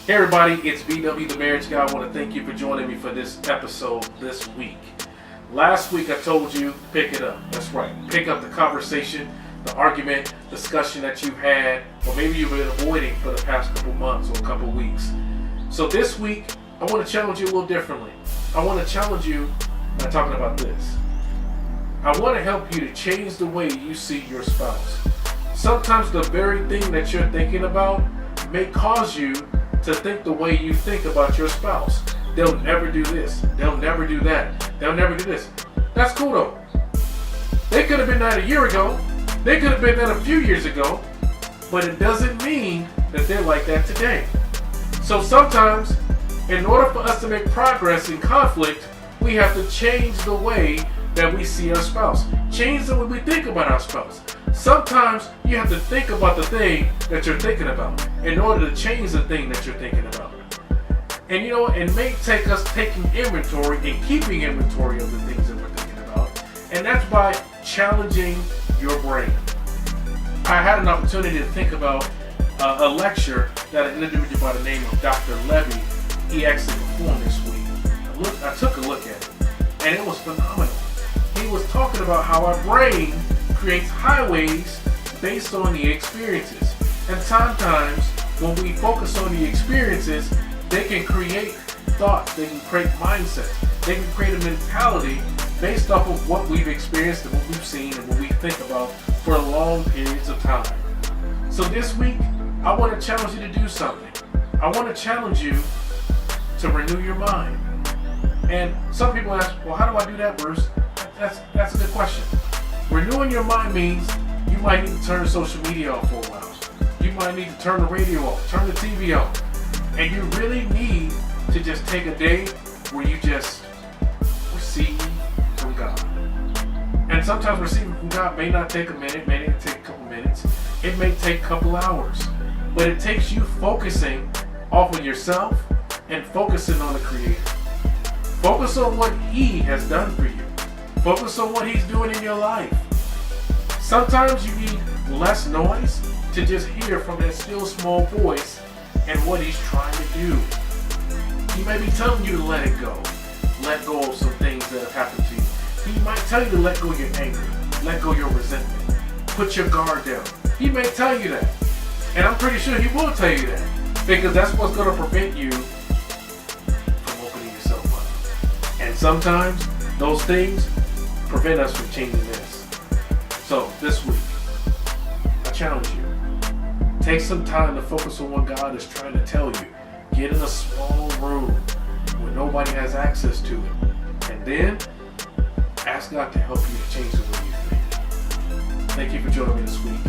Hey everybody, it's BW the Marriage Guy. I want to thank you for joining me for this episode this week. Last week I told you, pick it up. That's right. Pick up the conversation, the argument, discussion that you had, or maybe you've been avoiding for the past couple months or a couple weeks. So this week, I want to challenge you a little differently. I want to challenge you by talking about this. I want to help you to change the way you see your spouse. Sometimes the very thing that you're thinking about may cause you to think the way you think about your spouse. They'll never do this. They'll never do that. They'll never do this. That's cool though. They could have been that a year ago. They could have been that a few years ago. But it doesn't mean that they're like that today. So sometimes, in order for us to make progress in conflict, we have to change the way that we see our spouse. Change the way we think about our spouse. Sometimes you have to think about the thing that you're thinking about in order to change the thing that you're thinking about. And you know, it may take us taking inventory and keeping inventory of the things that we're thinking about. And that's by challenging your brain. I had an opportunity to think about a lecture that an individual by the name of Dr. Levy, he actually performed this week. I took a look at it, and it was phenomenal. He was talking about how our brain creates highways based on the experiences. And sometimes when we focus on the experiences, they can create thoughts, they can create mindsets, they can create a mentality based off of what we've experienced and what we've seen and what we think about for long periods of time. So this week, I want to challenge you to do something. I want to challenge you to renew your mind. And some people ask, well, how do I do that, Bruce? That's a good question. Renewing your mind means you might need to turn social media off for a while. You might need to turn the radio off, turn the TV off. And you really need to just take a day where you just receive from God. And sometimes receiving from God may not take a minute, may not take a couple minutes. It may take a couple hours. But it takes you focusing off of yourself and focusing on the Creator. Focus on what He has done for you. Focus on what He's doing in your life. Sometimes you need less noise to just hear from that still small voice and what He's trying to do. He may be telling you to let it go. Let go of some things that have happened to you. He might tell you to let go of your anger. Let go of your resentment. Put your guard down. He may tell you that. And I'm pretty sure He will tell you that. Because that's what's going to prevent you from opening yourself up. And sometimes those things prevent us from changing this. So this week, I challenge you. Take some time to focus on what God is trying to tell you. Get in a small room where nobody has access to it. And then ask God to help you to change the way you think. Thank you for joining me this week.